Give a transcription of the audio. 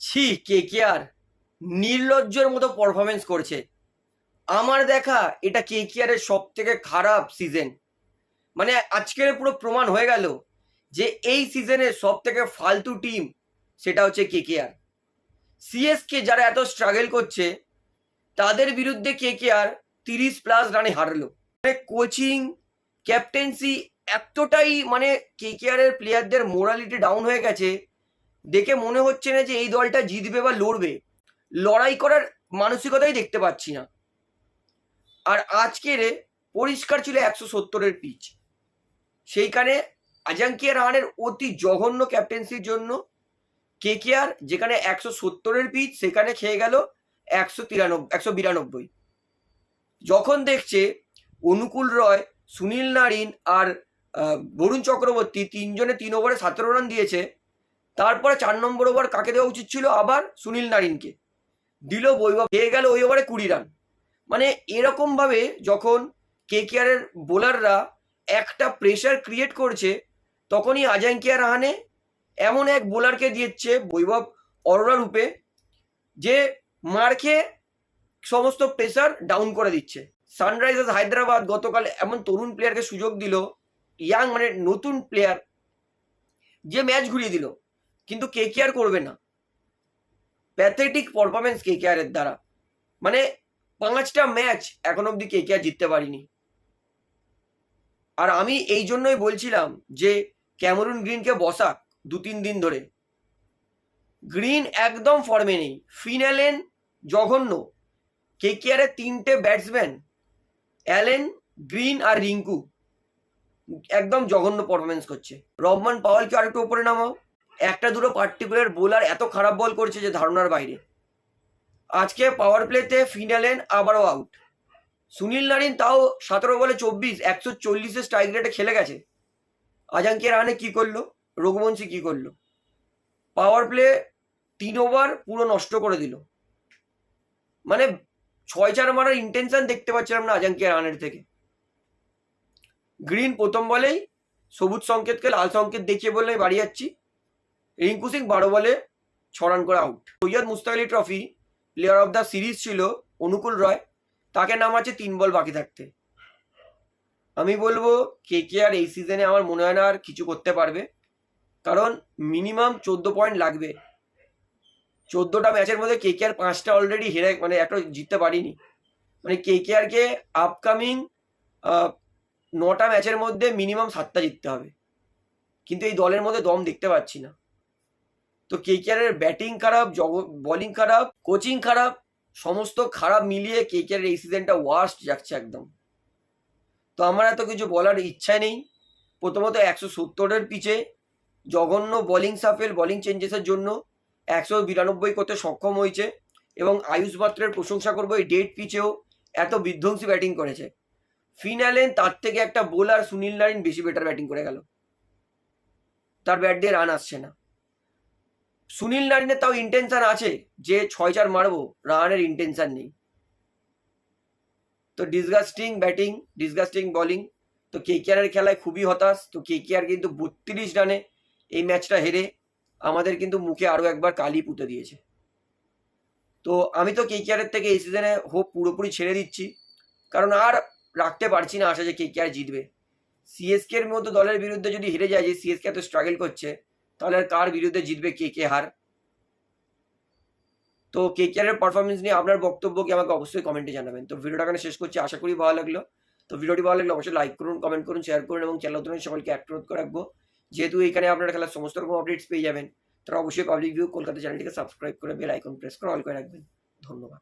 ছি, কেকেআর নির্লজ্জের মতো পারফরমেন্স করছে। আমার দেখা এটা কেকেআর এর সব থেকে খারাপ সিজন। মানে আজকের পুরো প্রমাণ হয়ে গেল যে এই সিজনের সব থেকে ফালতু টিম সেটা হচ্ছে কেকেআর। সিএসকে যারা এত স্ট্রাগল করছে তাদের বিরুদ্ধে কেকেআর 30+ রানে হারলো। মানে কোচিং, ক্যাপ্টেন্সি এতটাই মানে কেকেআর এর প্লেয়ারদের মোরালিটি ডাউন হয়ে গেছে, দেখে মনে হচ্ছে না যে এই দলটা জিতবে বা লড়বে। লড়াই করার মানসিকতাই দেখতে পাচ্ছি না। আর আজকের পরিষ্কার ছিল 170-এর পিচ, সেইখানে আজাঙ্কিয়া রাহানের অতি জঘন্য ক্যাপ্টেন্সির জন্য কেকেআর যেখানে 170-এর পিচ সেখানে খেয়ে গেল 192। যখন দেখছে অনুকূল রয়, সুনীল নারিন আর বরুণ চক্রবর্তী তিনজনে 3 ওভারে 17 রান দিয়েছে, তারপরে 4 নম্বর ওভার কাকে দেওয়া উচিত ছিল? আবার সুনীল নারিনকে দিল। বৈভব পেয়ে গেল ওই ওভারে 20 রান। মানে এরকম ভাবে যখন কেকেআর এর বোলাররা একটা প্রেশার ক্রিয়েট করছে, তখনই আজাঙ্কিয়া রাহানে এমন এক বোলারকে দিয়েছে বৈভব অরোরা রূপে, যে মার খেয়ে সমস্ত প্রেশার ডাউন করে দিচ্ছে। সানরাইজার্স হায়দ্রাবাদ গতকাল এমন তরুণ প্লেয়ারকে সুযোগ দিল, ইয়াং মানে নতুন প্লেয়ার, যে ম্যাচ ঘুরিয়ে দিল, কিন্তু কেকেআর করবে না। প্যাথেটিক পারফরমেন্স কেকেআর এর দ্বারা। মানে 5টা ম্যাচ এখন অব্দি কেকেআর জিততে পারিনি। আর আমি এই জন্যই বলছিলাম যে ক্যামেরুন গ্রিনকে বসাক 2-3 দিন ধরে। গ্রিন একদম ফর্মে নেই, ফিনালেন জঘন্য। কেকেআর এর 3টে ব্যাটসম্যান অ্যালেন, গ্রিন আর রিঙ্কু একদম জঘন্য পারফরমেন্স করছে। রহমান পাওয়ালকে আরেকটু উপরে নামাও। একটা দুটো পার্টিকুলার বোলার এত খারাপ বল করছে যে ধারণার বাইরে। আজকে পাওয়ার প্লেতে ফিনালেন আবারও আউট। সুনীল নারিন তাও 17 বলে 24, 140-এর স্ট্রাইক রেটে খেলে গেছে। আজাঙ্কিয়া রাহানে কি করলো? রঘুবংশী কি করলো? পাওয়ার প্লে 3 ওভার পুরো নষ্ট করে দিল। মানে 6-4 মারার ইন্টেনশন দেখতে পাচ্ছিলাম না আজাঙ্কিয়া রাহানের থেকে। গ্রিন প্রথম বলেই সবুজ সংকেতকে লাল সংকেত দেখিয়ে বললে বাড়ি যাচ্ছি। রিঙ্কু সিং 12 বলে 6 রান করে out. Syed Mushtaq Ali trophy player of the series ছিল অনুকূল রয়, তাকে নামাচ্ছে 3 বল বাকি থাকতে। আমি বলবো কেকেআর এই সিজনে আমার মনে হয় না আর কিছু করতে পারবে, কারণ মিনিমাম 14 পয়েন্ট লাগবে। 14টা ম্যাচের মধ্যে কেকেআর 5টা অলরেডি হেরে, মানে একটা জিততে পারিনি। মানে কেকেআরকে আপকামিং 9টা ম্যাচের মধ্যে মিনিমাম 7টা জিততে হবে, কিন্তু এই দলের মধ্যে দম দেখতে পাচ্ছি না। তো কেকেআর এর ব্যাটিং খারাপ, বোলিং খারাপ, কোচিং খারাপ, সমস্ত খারাপ মিলিয়ে কেকেআর এই সিজনটা ওয়ার্স্ট যাচ্ছে একদম। তো আমার এত কিছু বলার ইচ্ছাই নেই। প্রথমত 170-এর পিচে জঘন্য বোলিং সাফেল, বোলিং চেঞ্জেসের জন্য 192 করতে সক্ষম হয়েছে, এবং আয়ুষ বাত্রের প্রশংসা করবো, এই ডেড পিচেও এত বিধ্বংসী ব্যাটিং করেছে। ফিনালেন তার থেকে একটা বোলার সুনীল নারিন বেশি বেটার ব্যাটিং করে গেল, তার ব্যাট দিয়ে রান আসছে না। সুনীল নারিনের তাও ইন্টেনশন আছে যে 6-4 মারবো, রানের ইন্টেনশন নেই। তো ডিসগাস্টিং ব্যাটিং, ডিসগাস্টিং বোলিং। তো কেকেআর এর খেলায় খুবই হতাশ। তো কেকেআর কিন্তু 32 রানে এই ম্যাচটা হেরে আমাদের কিন্তু মুখে আরো একবার কালি পুঁতে দিয়েছে। তো আমি তো কেকেআর এর থেকে এই সিজনে হোপ পুরোপুরি ছেড়ে দিচ্ছি, কারণ আর রাখতে পারছি না আশা যে কেকেআর জিতবে। সিএসকে এর মতো দলের বিরুদ্ধে যদি হেরে যায়, যে সিএসকে এত স্ট্রাগল করছে, তাহলে আর কার বিরুদ্ধে জিতবে কেকেআর? তো কেকেআর এর পারফরমেন্স নিয়ে আপনার বক্তব্য কি আমাকে অবশ্যই কমেন্টে জানাবেন। তো ভিডিওটা এখানে শেষ করছি, আশা করি ভালো লাগলো। তো ভিডিওটি ভালো লাগলে অবশ্যই লাইক করুন, কমেন্ট করুন, শেয়ার করুন, এবং চ্যানেল নতুন সকলকে অনুরোধ করে রাখবো, যেহেতু এখানে আপনারা খেলার সমস্ত রকম আপডেটস পেয়ে যাবেন, তারা অবশ্যই পাবলিক ভিউ কলকাতা চ্যানেলটিকে সাবস্ক্রাইব করে বেল আইকন প্রেস করে অল করে রাখবেন। ধন্যবাদ।